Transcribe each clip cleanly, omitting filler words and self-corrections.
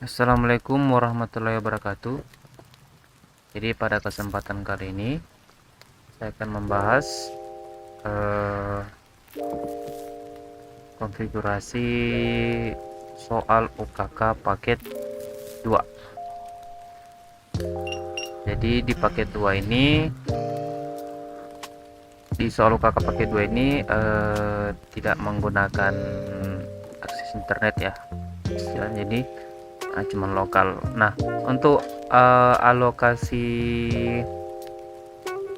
Assalamualaikum warahmatullahi wabarakatuh. Jadi pada kesempatan kali ini saya akan membahas eh, konfigurasi soal UKK paket 2. Jadi di paket 2 ini, di soal UKK paket 2 ini tidak menggunakan akses internet ya. Jadi cuma lokal. Nah, untuk alokasi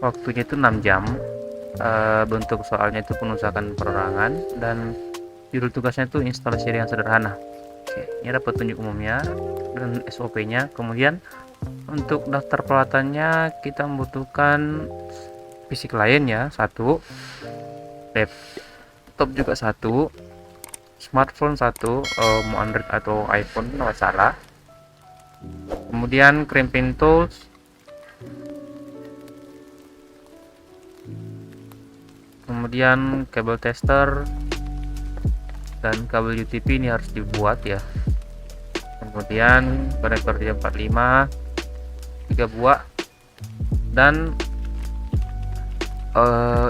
waktunya itu 6 jam. Bentuk soalnya itu penulisan perorangan dan judul tugasnya itu instalasi yang sederhana. Oke, ini ada petunjuk umumnya dan SOP-nya. Kemudian untuk daftar peralatannya kita membutuhkan PC klien ya, satu, laptop juga satu, smartphone satu, mau Android atau iPhone nggak masalah. Kemudian crimping tools, kemudian kabel tester dan kabel UTP ini harus dibuat ya. Kemudian konektor D45 3 buah dan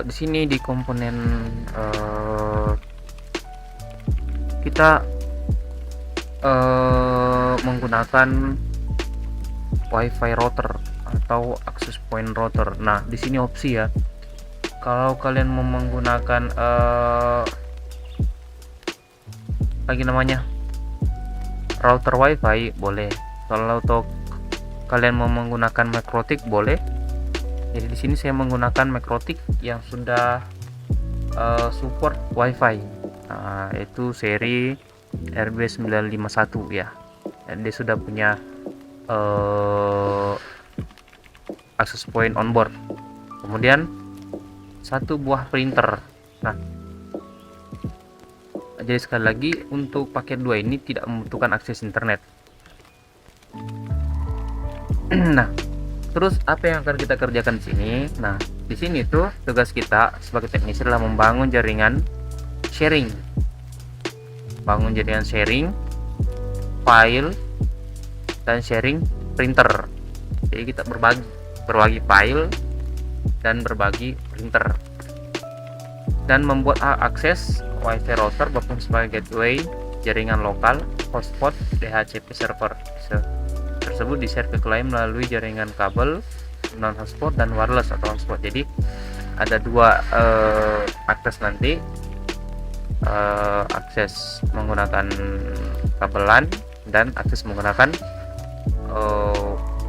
di sini di komponen kita menggunakan WiFi router atau access point router. Nah, di sini opsi ya. Kalau kalian mau menggunakan router WiFi boleh. Kalau kalian mau menggunakan MikroTik boleh. Jadi di sini saya menggunakan MikroTik yang sudah support WiFi. Nah, itu seri RB951 ya. Dan dia sudah punya access point onboard. Kemudian satu buah printer. Nah, jadi sekali lagi untuk paket 2 ini tidak membutuhkan akses internet. Nah, terus apa yang akan kita kerjakan di sini? Nah, di sini tuh tugas kita sebagai teknisi adalah membangun jaringan sharing. Bangun jaringan sharing, file, dan sharing printer. Jadi kita berbagi file dan berbagi printer, dan membuat akses WiFi router berfungsi sebagai gateway jaringan lokal, hotspot, DHCP server tersebut di-share ke klien melalui jaringan kabel, non hotspot dan wireless atau hotspot. Jadi ada dua akses nanti, akses menggunakan kabelan dan akses menggunakan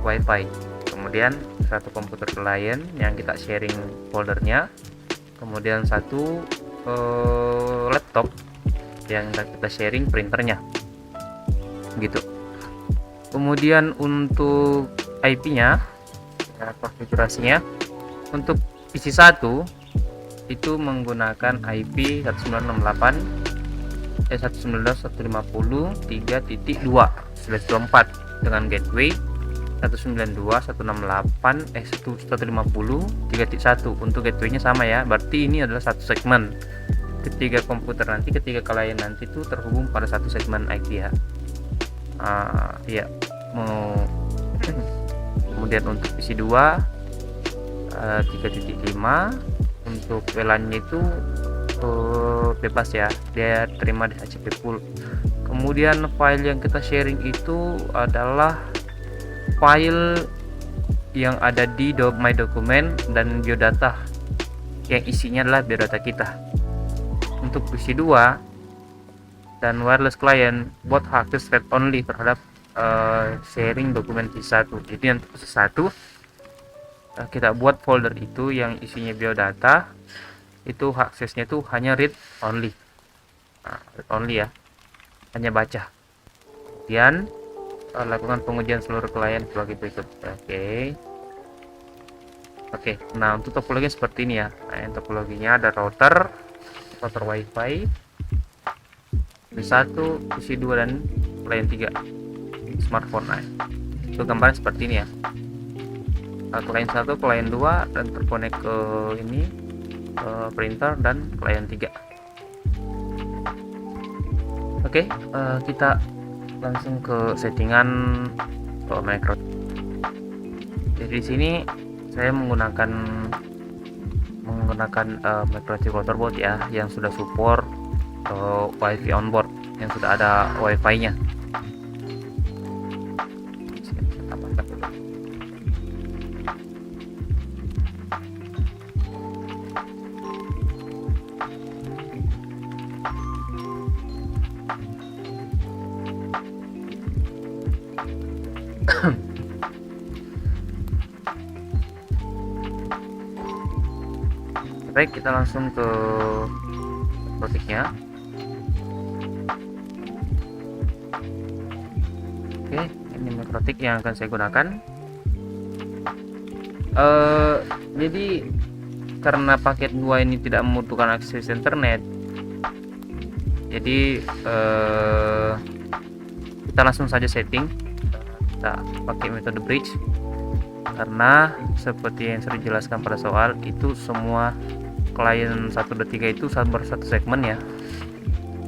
WiFi. Kemudian satu komputer klien yang kita sharing foldernya, kemudian satu laptop yang kita sharing printernya gitu. Kemudian untuk IP-nya ya, konfigurasinya untuk PC 1 itu menggunakan IP 192.150.3.2/24 dengan gateway 192.168.150.3.1. Untuk gateway-nya sama ya, berarti ini adalah satu segmen. Ketiga komputer nanti, ketiga klien nanti itu terhubung pada satu segmen IP ya. Ya, kemudian untuk PC 2 3.5 untuk WLAN-nya itu bebas ya, dia terima DHCP full. Kemudian file yang kita sharing itu adalah file yang ada di My Document dan biodata yang isinya adalah biodata kita. Untuk PC 2 dan wireless client buat akses read only terhadap sharing dokumen PC 1. Jadi untuk PC 1 kita buat folder itu yang isinya biodata, itu aksesnya itu hanya read only. Read only ya, hanya baca. Kemudian lakukan pengujian seluruh klien sebagai berikut. Oke. Nah, untuk topologi seperti ini ya. Nah, topologinya ada router WiFi, PC1, PC2 dan klien 3 smartphone. Nah, itu gambarnya seperti ini ya. Klien 1, klien 2 dan terkonek ke ini printer dan klien 3. Oke, kita langsung ke settingan micro. Jadi di sini saya menggunakan microchip motherboard ya, yang sudah support wifi onboard, yang sudah ada wifi nya. Baik, kita langsung ke protiknya. Oke, ini mikrotik yang akan saya gunakan. Jadi karena paket 2 ini tidak membutuhkan akses internet, jadi kita langsung saja setting. Kita pakai metode bridge, karena seperti yang sering dijelaskan pada soal itu, semua klien 1.3 itu bersatu segmen ya.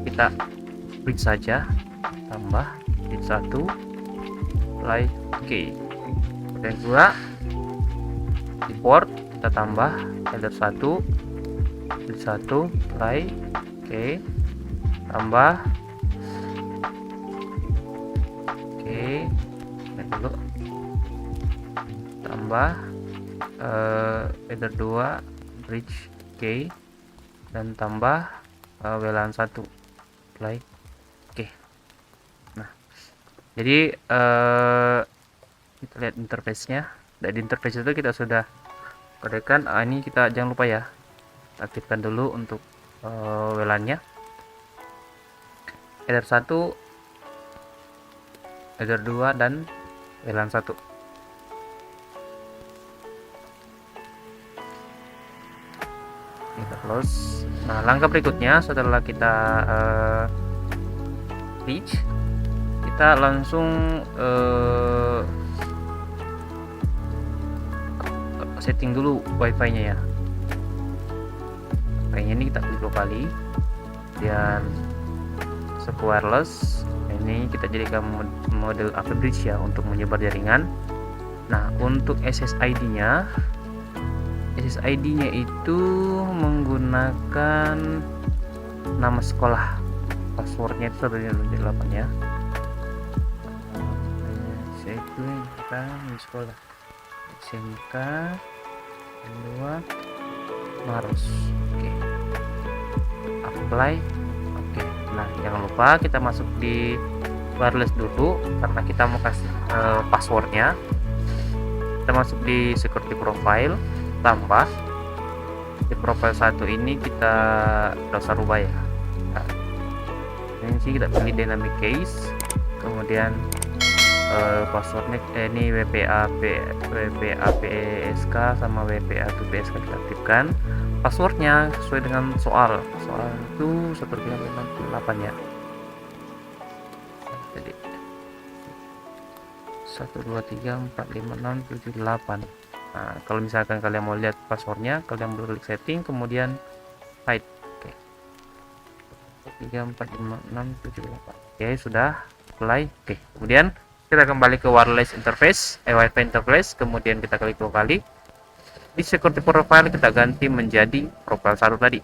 Kita bridge saja, tambah bridge 1 play oke. Kemudian 2 di port kita tambah header 1 bridge 1 play oke, tambah oke, dulu tambah header 2 bridge oke, dan tambah WLAN 1 play oke. Nah, jadi kita lihat interface-nya. Dari interface itu kita sudah kodekan. Ini kita jangan lupa ya, aktifkan dulu untuk WLAN-nya. Header 1, header 2, dan WLAN 1. Kita close. Nah, langkah berikutnya setelah kita reach, kita langsung setting dulu wifi nya ya. Wifi nya ini kita klik 2 kali, dan sub wireless ini kita jadikan model AP bridge ya, untuk menyebar jaringan. Nah, untuk SSID nya itu menggunakan nama sekolah, passwordnya itu 128 ya. Saya itu kita di sekolah SMK 2 Maros. Oke, apply. Oke, nah jangan lupa kita masuk di wireless dulu, karena kita mau kasih passwordnya. Kita masuk di security profile, tambah di profile 1 ini kita tidak usah rubah ya. Nah, ini sih kita pilih dynamic case, kemudian passwordnya ini WPA-PSK sama WPA-PSK kita aktifkan. Passwordnya sesuai dengan soal itu 1368 ya. Jadi 123456778. Nah, kalau misalkan kalian mau lihat passwordnya, kalian boleh klik setting, kemudian hide. Oke, 3456778. Oke, sudah apply. Oke, kemudian kita kembali ke wireless interface, wifi interface, kemudian kita klik 2 kali. Di security profile kita ganti menjadi profile 1 tadi,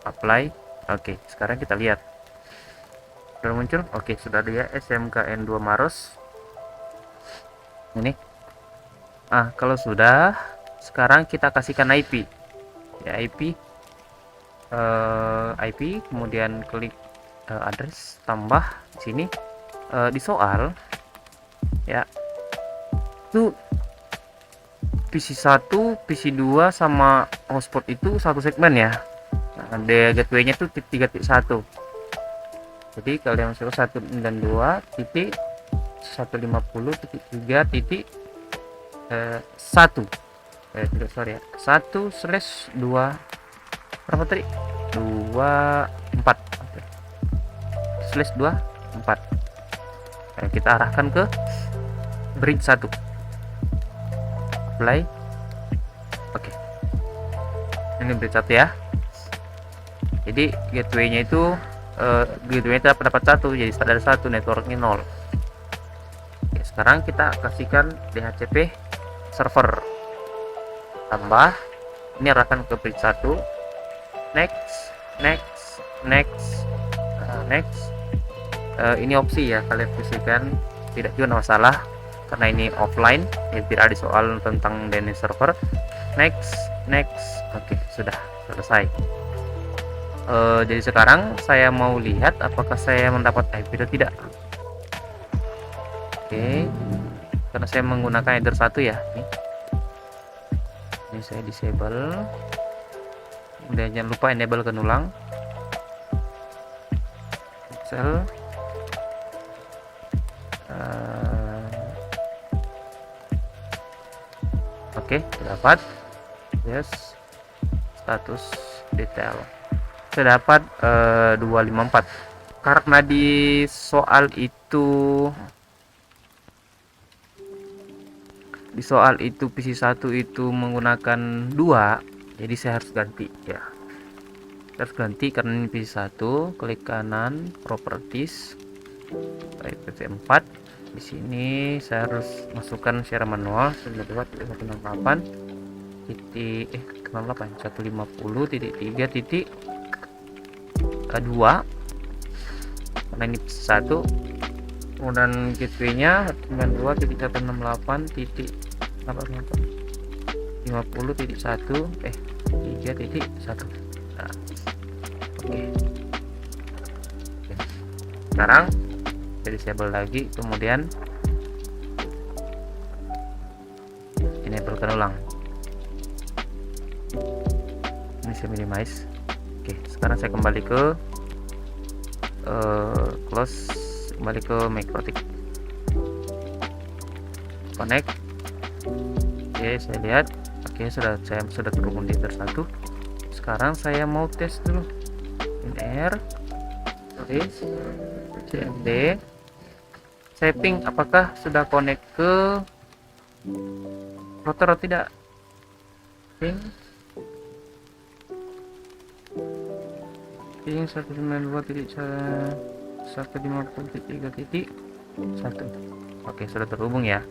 apply. Oke, sekarang kita lihat sudah muncul. Oke, sudah ada ya, SMKN 2 Maros ini. Kalau sudah, sekarang kita kasihkan IP ya, IP kemudian klik address, tambah di sini di soal ya, itu PC1, PC2 sama hotspot itu satu segmen ya. Nah, gateway-nya itu 3.1. Jadi kalian masuk 1 dan 2 titik 150.3.1 sorry ya, 1/2 berapa tadi, 24 okay. /24. Kita arahkan ke bridge 1, apply. Oke, ini bridge 1 ya. Jadi gateway-nya itu gateway-nya dapat 1, jadi standar 1, networknya 0. sekarang kita kasihkan DHCP server, tambah ini arahkan ke bridge 1, next. Ini opsi ya, kalian pilihkan, tidak juga masalah karena ini offline ya, tidak ada soal tentang DNS server. Next. Oke, sudah selesai. Jadi sekarang saya mau lihat apakah saya mendapat IP atau tidak. Oke, karena saya menggunakan header 1 ya, ini saya disable, kemudian jangan lupa enable kan ulang Excel. Oke, dapat. Yes, status detail saya dapat 254. Karena di soal itu PC1 itu menggunakan 2, jadi saya harus ganti ya. Harus ganti karena ini PC1. Klik kanan, properties, PC4. Di sini saya harus masukkan secara manual 192.168 150.3.2 karena ini PC1. Kemudian gateway-nya 92.168.50.1 Nah, oke. Sekarang saya disable lagi, kemudian enablekan ulang. Ini saya minimize. Oke, sekarang saya kembali ke close, kembali ke Makrotik, connect. Oke, saya lihat. Oke, saya sudah terhubung di header 1. Sekarang saya mau tes dulu. CMD setting apakah sudah connect ke router atau tidak. Ping 192.150.3.1. Oke, sudah terhubung ya.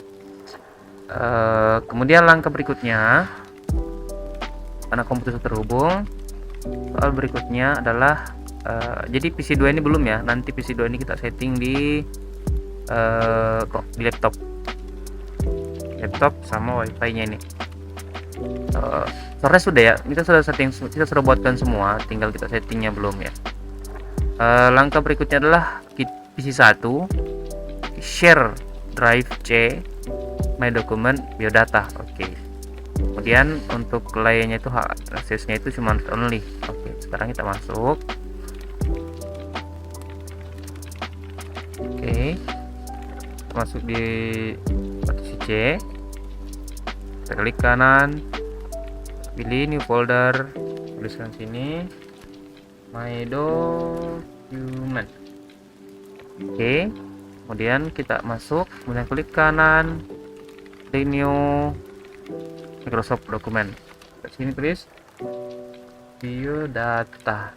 Kemudian langkah berikutnya, karena komputer terhubung, soal berikutnya adalah jadi PC2 ini belum ya, nanti PC2 ini kita setting di laptop sama wifi nya ini. Soalnya sudah ya, kita sudah setting, kita sudah buatkan semua, tinggal kita settingnya belum ya. Langkah berikutnya adalah PC1 share drive C my document biodata. Oke. Kemudian untuk lainnya itu aksesnya itu cuma only. Oke, sekarang kita masuk. Oke, masuk di partisi C. Kita klik kanan, pilih new folder, tuliskan sini my document. Oke, kemudian kita masuk, kemudian klik kanan, new Microsoft dokumen. Di sini tulis biodata.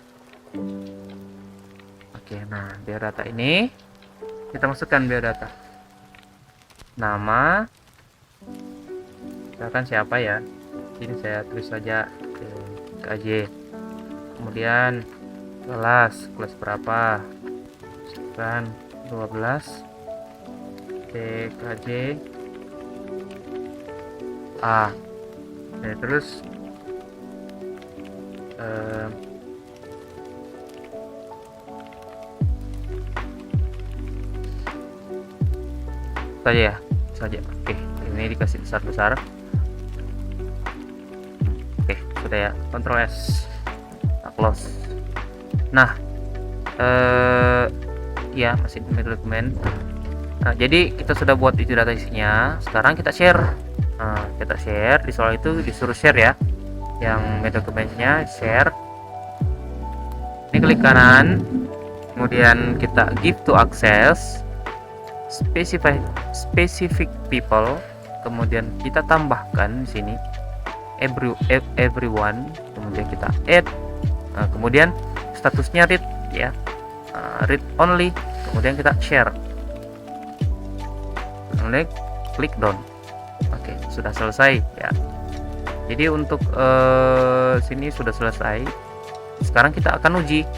Oke, nah biodata ini kita masukkan biodata. Nama, misalkan siapa ya? Ini saya tulis saja KJ. Kemudian kelas berapa? Misalkan 12 TKJ A. Ya, terus saja. Oke, ini dikasih besar. Oke, sudah ya. Ctrl S, kita close. Nah, ya masih di dokumen. Nah, jadi kita sudah buat itu data isinya. Sekarang kita share. Nah, kita share di soal itu disuruh share ya. Yang dokumennya share. Ini klik kanan. Kemudian kita give to access specific people. Kemudian kita tambahkan di sini everyone. Kemudian kita add. Nah, kemudian statusnya read ya. Read only. Kemudian kita share. connect, klik done. Oke, sudah selesai ya. Jadi untuk sini sudah selesai. Sekarang kita akan uji.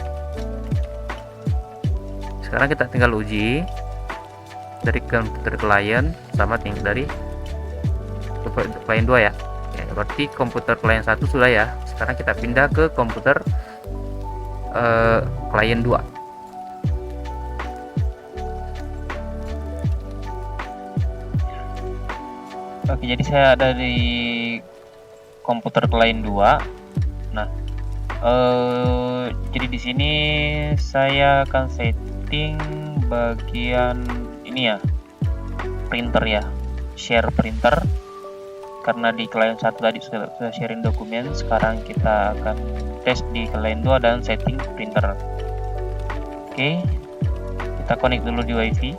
Sekarang kita tinggal uji dari komputer klien sama dari klien 2 ya. Ya, berarti komputer klien 1 sudah ya. Sekarang kita pindah ke komputer klien 2. Oke, jadi saya ada di komputer klien 2. Nah, jadi di sini saya akan setting bagian ini ya, printer ya, share printer. Karena di klien 1 tadi sudah sharing dokumen, sekarang kita akan tes di klien 2 dan setting printer. Oke, kita connect dulu di WiFi.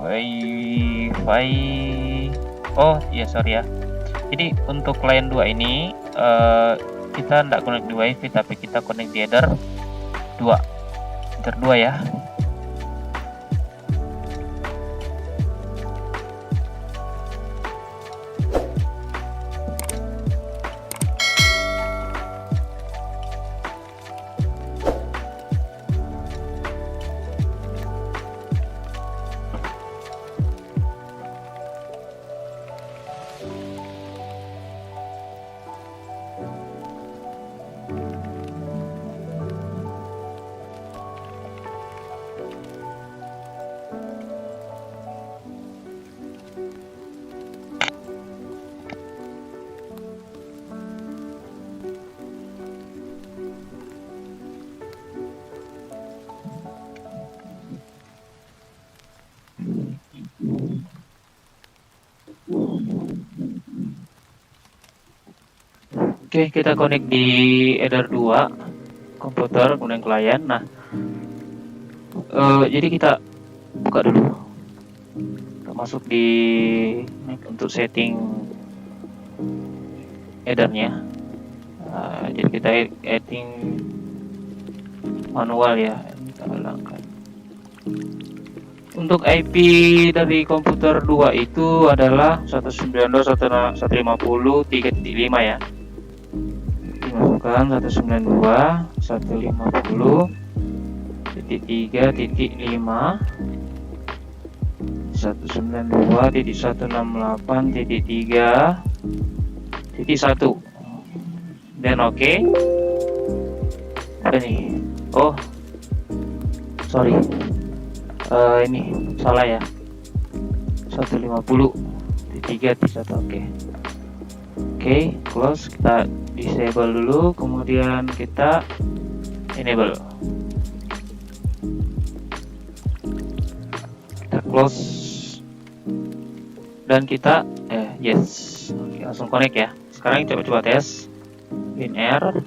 Wi-Fi. Oh iya, sorry ya. Jadi untuk klien 2 ini kita tidak connect di WiFi, tapi kita connect di header 2. Header 2 ya. Oke, kita connect di header 2 komputer kemudian klien. Nah, jadi kita buka dulu. Kita masuk di untuk setting headernya. Jadi kita setting manual ya. Kita ulangkan. Untuk IP dari komputer 2 itu adalah 192.150.3.5 ya. Dimasukkan 192.150.3.5, 192.168.3.1 dan oke. Apa nih? Oh sorry, ini salah ya, 150.3.1. Oke, close. Kita disable dulu, kemudian kita enable. Kita close dan kita yes. Oke, langsung connect ya. Sekarang kita coba tes WinR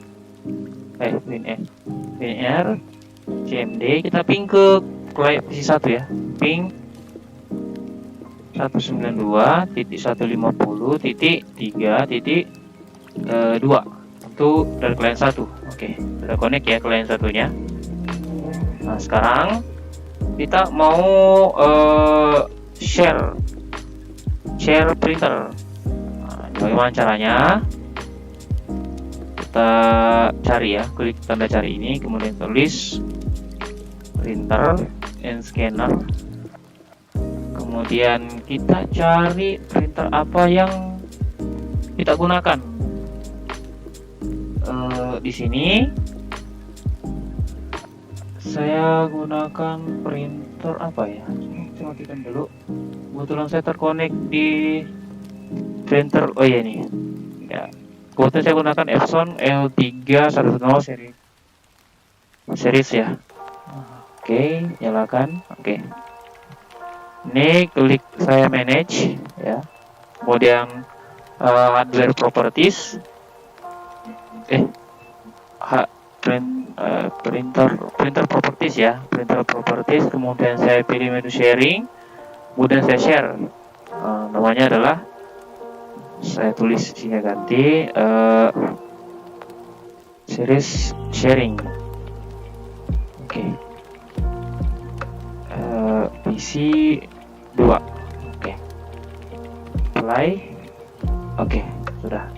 CMD. Kita ping ke klien PC1 ya, ping 192.150.3.2 untuk dari klien 1. Oke, sudah connect ya klien satunya. Nah, sekarang kita mau share printer. Nah, bagaimana caranya? Kita cari ya, klik tanda cari ini, kemudian tulis printer and scanner. Kemudian kita cari printer apa yang kita gunakan. Di sini saya gunakan printer apa ya? Coba kita dulu. Kebetulan saya terkonek di printer. Oh iya nih. Ya. Kebetulan saya gunakan Epson L310 series ya. Oke, nyalakan. Oke. Ini klik saya manage ya, kemudian hardware properties, printer properties ya, printer properties, kemudian saya pilih menu sharing, kemudian saya share. Namanya adalah, saya tulis sini ganti series sharing. Oke. PC 2. Oke, play. Oke, sudah.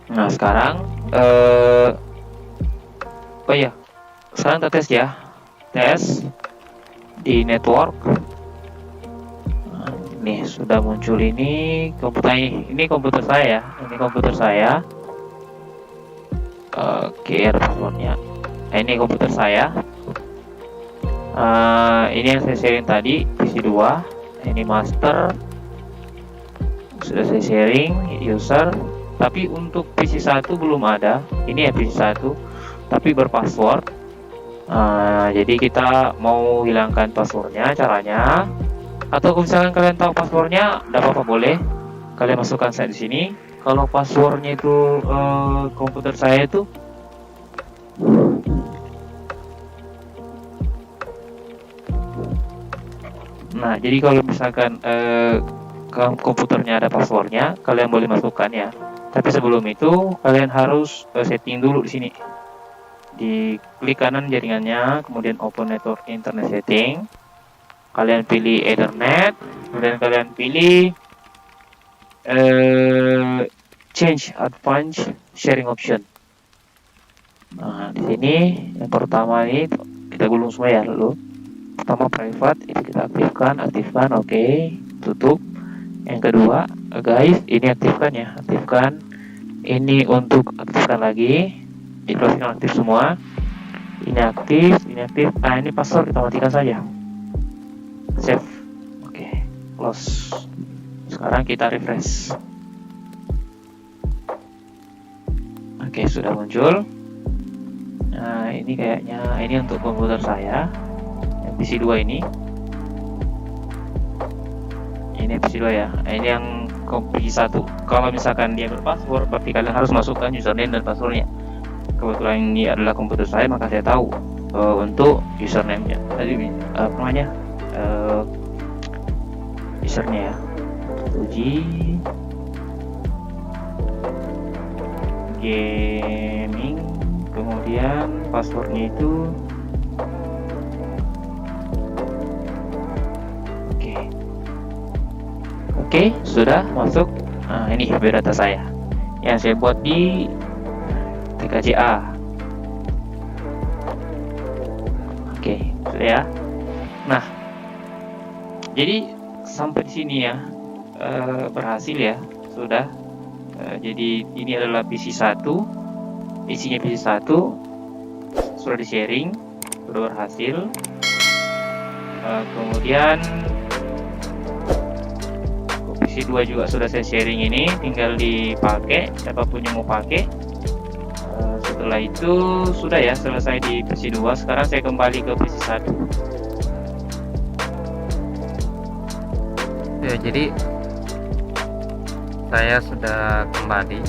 Nah, sekarang oh iya, sekarang kita tes ya. Tes di network. Nah, ini sudah muncul ini komputer saya ya. Ini komputer saya. Oke, ada passwordnya. Nah, ini komputer saya. Ini yang saya sharing tadi, PC 2. Ini master. Sudah saya sharing user. Tapi untuk PC 1 belum ada. Ini ya PC 1, tapi berpassword. Jadi kita mau hilangkan passwordnya, caranya. Atau kalau misalkan kalian tahu passwordnya, tidak apa-apa, boleh kalian masukkan saya di sini. Kalau passwordnya itu komputer saya itu nah, jadi kalau misalkan komputernya ada passwordnya, kalian boleh masukkan ya. Tapi sebelum itu kalian harus setting dulu di sini. Di klik kanan jaringannya, kemudian open network internet setting. Kalian pilih Ethernet, kemudian kalian pilih change advanced sharing option. Nah, di sini yang pertama ini kita gulung semua ya dulu. Pertama private, itu kita aktifkan, oke, tutup. Yang kedua, guys, ini aktifkan ya, aktifkan. Ini untuk aktifkan lagi, dipastikan aktif semua. Ini aktif. Nah, ini password kita matikan saja. Save, oke, close. Sekarang kita refresh. Oke, sudah muncul. Nah, ini kayaknya ini untuk komputer saya yang PC 2 ini PC 2 ya. Ini yang PC 1. Kalau misalkan dia berpassword, berarti kalian harus masukkan username dan passwordnya. Kebetulan ini adalah komputer saya, maka saya tahu untuk username-nya. Tadi apa namanya? Usernya ya. Uji gaming, kemudian passwordnya itu oke, sudah masuk. Nah, ini biodata saya yang saya buat di TKCA. Oke, sudah ya. Nah, jadi sampai di sini ya, berhasil ya, sudah. Jadi ini adalah PC 1, isinya PC 1 sudah di sharing, sudah berhasil. Kemudian PC 2 juga sudah saya sharing, ini tinggal dipakai siapapun yang mau pakai. Setelah itu sudah ya, selesai di PC 2. Sekarang saya kembali ke PC 1 ya. Jadi saya sudah kembali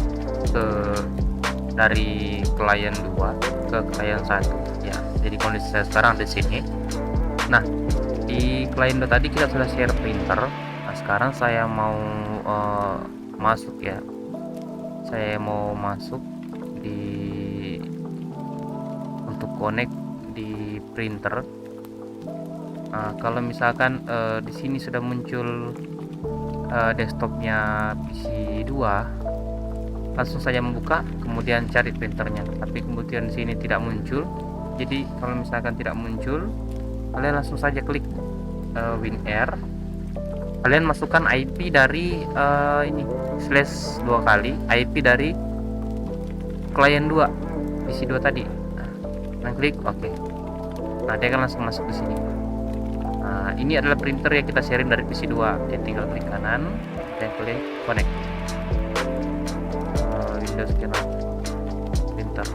dari klien 2 ke klien 1 ya. Jadi kondisi saya sekarang di sini. Nah, di klien 2 tadi kita sudah share printer. Nah, sekarang saya mau masuk ya. Saya mau masuk untuk connect di printer. Nah, kalau misalkan di sini sudah muncul desktopnya PC 2, langsung saja membuka, kemudian cari printernya. Tapi kemudian di sini tidak muncul. Jadi kalau misalkan tidak muncul, kalian langsung saja klik WinR. Kalian masukkan IP dari ini /2 kali IP dari klien 2 PC 2 tadi. Nah, klik oke. Nah, dia akan langsung masuk ke sini. Nah, ini adalah printer yang kita sharing dari PC 2. Jadi tinggal klik kanan dan klik connect. Windows Scanner printer.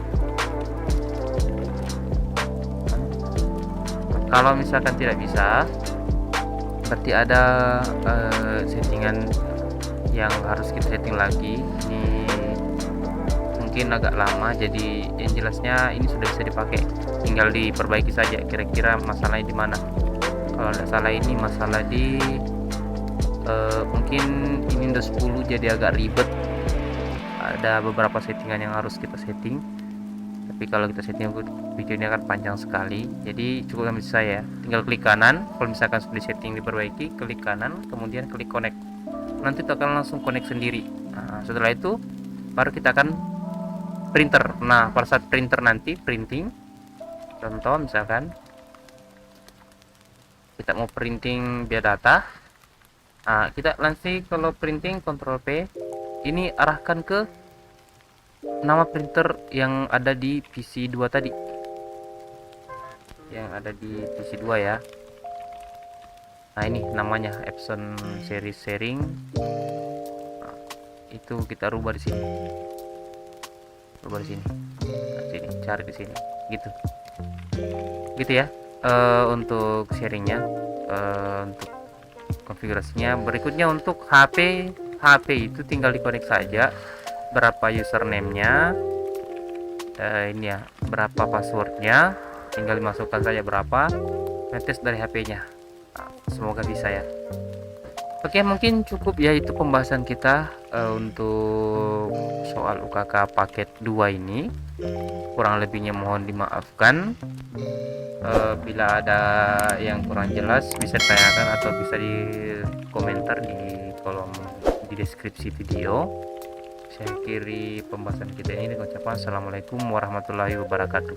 Kalau misalkan tidak bisa, berarti ada settingan yang harus kita setting lagi. Ini mungkin agak lama, jadi yang jelasnya ini sudah bisa dipakai, tinggal diperbaiki saja. Kira-kira masalahnya di mana. Kalau tidak salah ini masalah di mungkin ini Windows 10 jadi agak ribet, ada beberapa settingan yang harus kita setting. Tapi kalau kita setting videonya kan panjang sekali, jadi cukup ambil saya. Tinggal klik kanan, kalau misalkan sudah setting diperbaiki, klik kanan, kemudian klik connect. Nanti itu akan langsung connect sendiri. Nah, setelah itu baru kita akan printer. Nah, pada saat printer nanti printing, contoh misalkan kita mau printing biodata, nah kita nanti kalau printing Ctrl P, ini arahkan ke nama printer yang ada di PC 2 tadi, yang ada di PC 2 ya. Nah ini namanya Epson series sharing. Nah, itu kita rubah di sini, rubah di sini, nah, sini cari di sini, gitu ya. Untuk sharingnya, untuk konfigurasinya. Berikutnya untuk HP itu tinggal dikonek saja, berapa username-nya, ini ya, berapa passwordnya, tinggal dimasukkan saja berapa, netes dari HP-nya. Nah, semoga bisa ya. Oke, mungkin cukup ya itu pembahasan kita untuk soal UKK paket 2 ini. Kurang lebihnya mohon dimaafkan. Bila ada yang kurang jelas bisa ditanyakan atau bisa di komentar di kolom di deskripsi video. Saya akhiri pembahasan kita ini dengan ucapan assalamualaikum warahmatullahi wabarakatuh.